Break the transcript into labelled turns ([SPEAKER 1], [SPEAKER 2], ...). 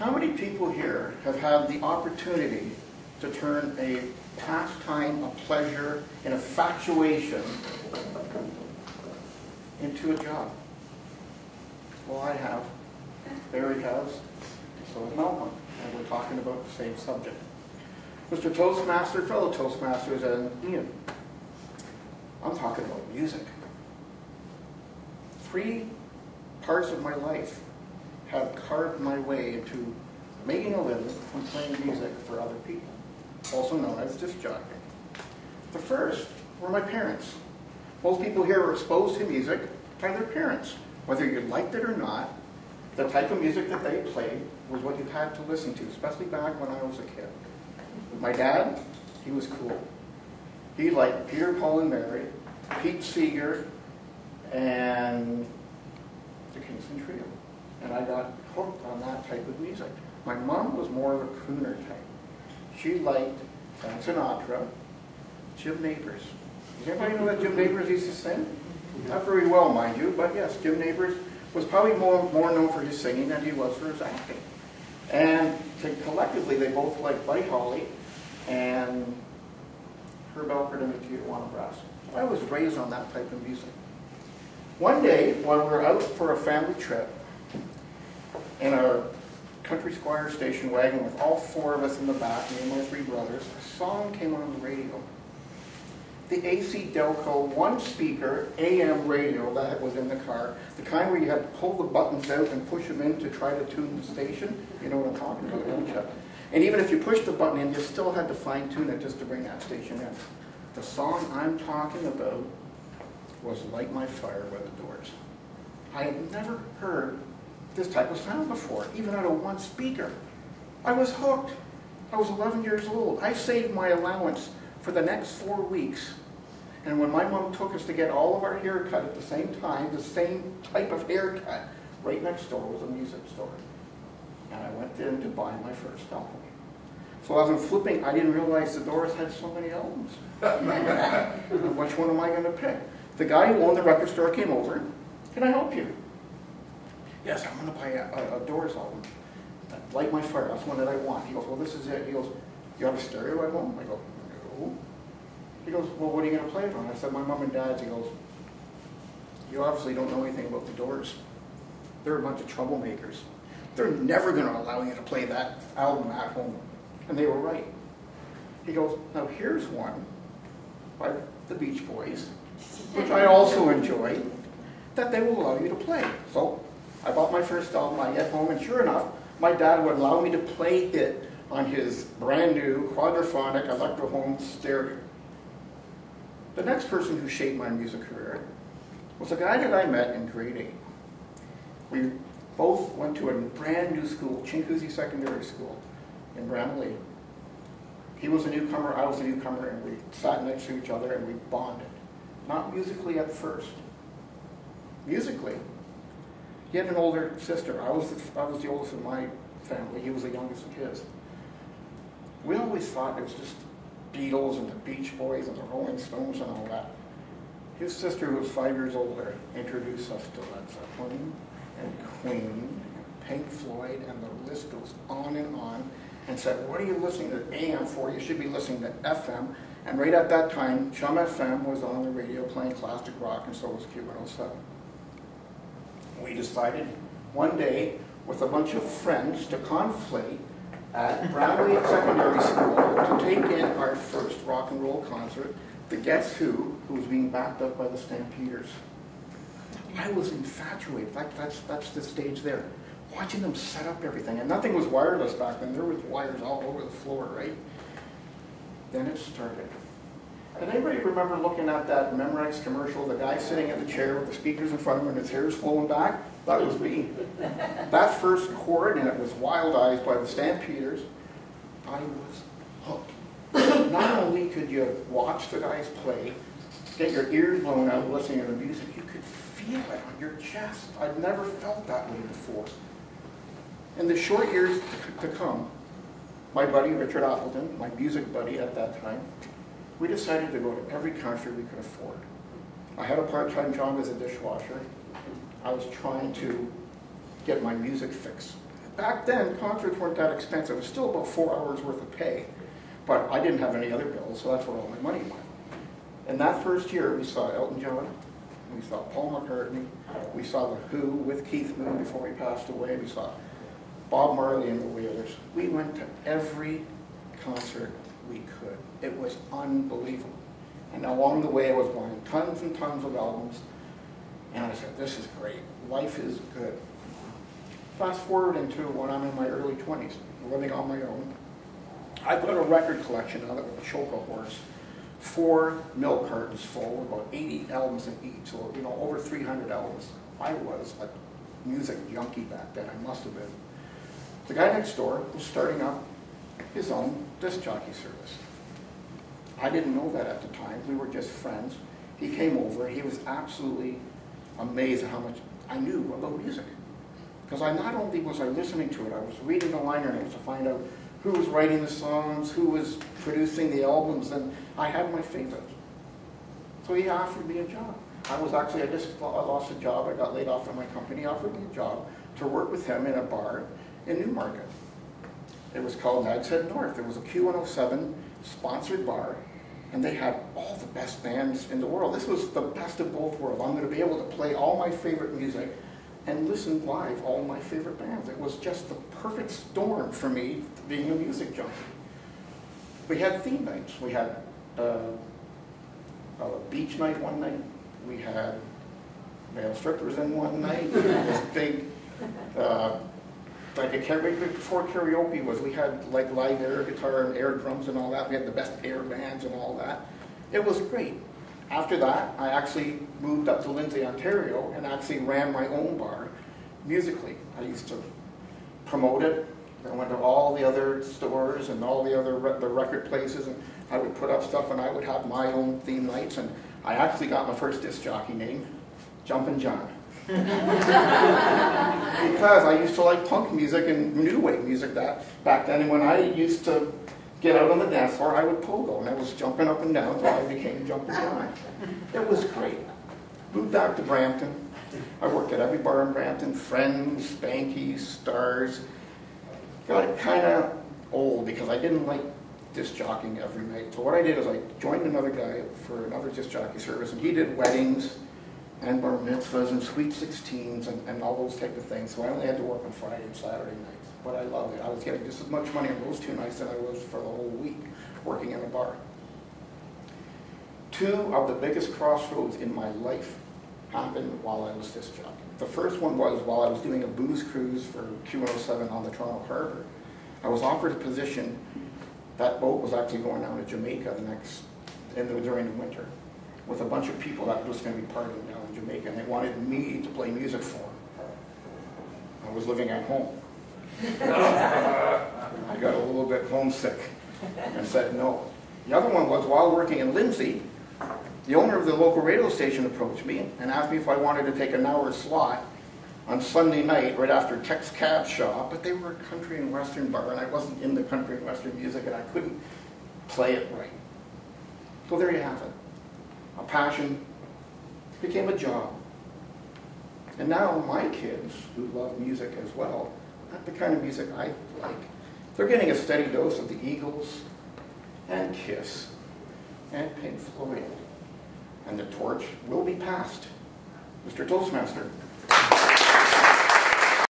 [SPEAKER 1] How many people here have had the opportunity to turn a pastime, a pleasure, an infatuation into a job? Well, I have. Barry has. So has Malcolm. And we're talking about the same subject. Mr. Toastmaster, fellow Toastmasters, and Ian. I'm talking about music. 3 parts of my life have carved my way into making a living from playing music for other people, also known as disc jockey. The first were my parents. Most people here were exposed to music by their parents. Whether you liked it or not, the type of music that they played was what you had to listen to, especially back when I was a kid. My dad, he was cool. He liked Peter, Paul, and Mary, Pete Seeger, and the Kingston Trio. And I got hooked on that type of music. My mom was more of a crooner type. She liked Frank Sinatra, Jim Nabors. Does anybody know that Jim Nabors used to sing? Not very well, mind you, but yes, Jim Nabors was probably more known for his singing than he was for his acting. And collectively, they both liked Buddy Holly and Herb Alpert and the Tijuana Brass. I was raised on that type of music. One day, while we were out for a family trip in our country squire station wagon with all 4 of us in the back, me and my 3 brothers, a song came on the radio. The AC Delco 1-speaker AM radio that was in the car, the kind where you had to pull the buttons out and push them in to try to tune the station. You know what I'm talking about, don't you? And even if you pushed the button in, you still had to fine-tune it just to bring that station in. The song I'm talking about was Light My Fire by the Doors. I had never heard this type of sound before, even out of 1 speaker. I was hooked. I was 11 years old. I saved my allowance for the next 4 weeks. And when my mom took us to get all of our hair cut at the same time, the same type of haircut, right next door was a music store. And I went in to buy my first album. So as I'm flipping, I didn't realize the Doors had so many albums. Which one am I going to pick? The guy who owned the record store came over. Can I help you? Yes, I'm going to buy a Doors album. Light My Fire, that's one that I want. He goes, well, this is it. He goes, you have a stereo at home? I go, no. He goes, well, what are you going to play it on? I said, my mom and dad's. He goes, you obviously don't know anything about the Doors. They're a bunch of troublemakers. They're never going to allow you to play that album at home. And they were right. He goes, now here's one by the Beach Boys, which I also enjoy, that they will allow you to play. So I bought my first album, I get home, and sure enough, my dad would allow me to play it on his brand new quadraphonic Electro-Home stereo. The next person who shaped my music career was a guy that I met in grade 8. We both went to a brand new school, Chinguacousy Secondary School in Bramalea. He was a newcomer, I was a newcomer, and we sat next to each other and we bonded. Not musically at first. Musically, he had an older sister. I was the oldest of my family. He was the youngest of his. We always thought it was just Beatles and the Beach Boys and the Rolling Stones and all that. His sister, who was 5 years older, introduced us to Led Zeppelin and Queen and Pink Floyd, and the list goes on, and said, what are you listening to AM for? You should be listening to FM. And right at that time, Chum FM was on the radio playing classic rock, and so was Q107. We decided one day, with a bunch of friends, to conflate at Bramalea Secondary School to take in our first rock and roll concert, the Guess Who was being backed up by the Stampeders. I was infatuated. That's the stage there. Watching them set up everything. And nothing was wireless back then. There was wires all over the floor, right? Then it started. And anybody remember looking at that Memorex commercial, the guy sitting in the chair with the speakers in front of him and his hair is flowing back? That was me. That first chord, and it was Wild Eyes by the Stampeders, I was hooked. Not only could you watch the guys play, get your ears blown out listening to the music, you could feel it on your chest. I'd never felt that way before. In the short years to come, my buddy Richard Appleton, my music buddy at that time, we decided to go to every concert we could afford. I had a part-time job as a dishwasher. I was trying to get my music fix. back then, concerts weren't that expensive. It was still about 4 hours worth of pay. But I didn't have any other bills, so that's where all my money went. And that first year, we saw Elton John, we saw Paul McCartney, we saw The Who with Keith Moon before he passed away, we saw Bob Marley and the Wailers. We went to every concert we could. It was unbelievable. And along the way, I was buying tons and tons of albums, and I said, this is great. Life is good. Fast forward into when I'm in my early 20s, living on my own. I've got a record collection now that will choke a horse. 4 milk cartons full, about 80 albums in each, so over 300 albums. I was a music junkie back then, I must have been. The guy next door was starting up his own disc jockey service. I didn't know that at the time, we were just friends. He came over, he was absolutely amazed at how much I knew about music. Because not only was I listening to it, I was reading the liner notes to find out who was writing the songs, who was producing the albums, and I had my favorites. So he offered me a job. I lost a job, I got laid off from my company. He offered me a job to work with him in a bar in Newmarket. It was called Nag's Head North. It was a Q107 sponsored bar, and they had all the best bands in the world. This was the best of both worlds. I'm going to be able to play all my favorite music and listen live all my favorite bands. It was just the perfect storm for me being a music junkie. We had theme nights. We had a beach night one night. We had male strippers in one night. We had this big, before karaoke was, we had like live air guitar and air drums and all that. We had the best air bands and all that. It was great. After that, I actually moved up to Lindsay, Ontario, and actually ran my own bar musically. I used to promote it. I went to all the other stores and all the other the record places, and I would put up stuff, and I would have my own theme nights. And I actually got my first disc jockey name, Jumpin' John. Because I used to like punk music and new wave music back then, and when I used to get out on the dance floor, I would pogo, and I was jumping up and down, so I became Jumpin' John. It was great. Moved back to Brampton. I worked at every bar in Brampton, Friends, Spanky's, Stars. Got kind of old because I didn't like disc jockeying every night. So what I did is I joined another guy for another disc jockey service, and he did weddings and bar mitzvahs and sweet 16s and all those type of things. So I only had to work on Friday and Saturday nights. But I loved it. I was getting just as much money on those 2 nights than I was for the whole week working in a bar. 2 of the biggest crossroads in my life happened while I was disc jockeying. The first one was while I was doing a booze cruise for Q107 on the Toronto Harbour. I was offered a position. That boat was actually going down to Jamaica during the winter with a bunch of people that were just going to be partying down in Jamaica, and they wanted me to play music for them. I was living at home. I got a little bit homesick and said no. The other one was while working in Lindsay, the owner of the local radio station approached me and asked me if I wanted to take an hour slot on Sunday night right after Tex Cab Shop, but they were a country and western bar, and I wasn't into country and western music, and I couldn't play it right. So there you have it. A passion became a job. And now my kids, who love music as well, not the kind of music I like, they're getting a steady dose of the Eagles and Kiss and Pink Floyd. And the torch will be passed. Mr. Toastmaster.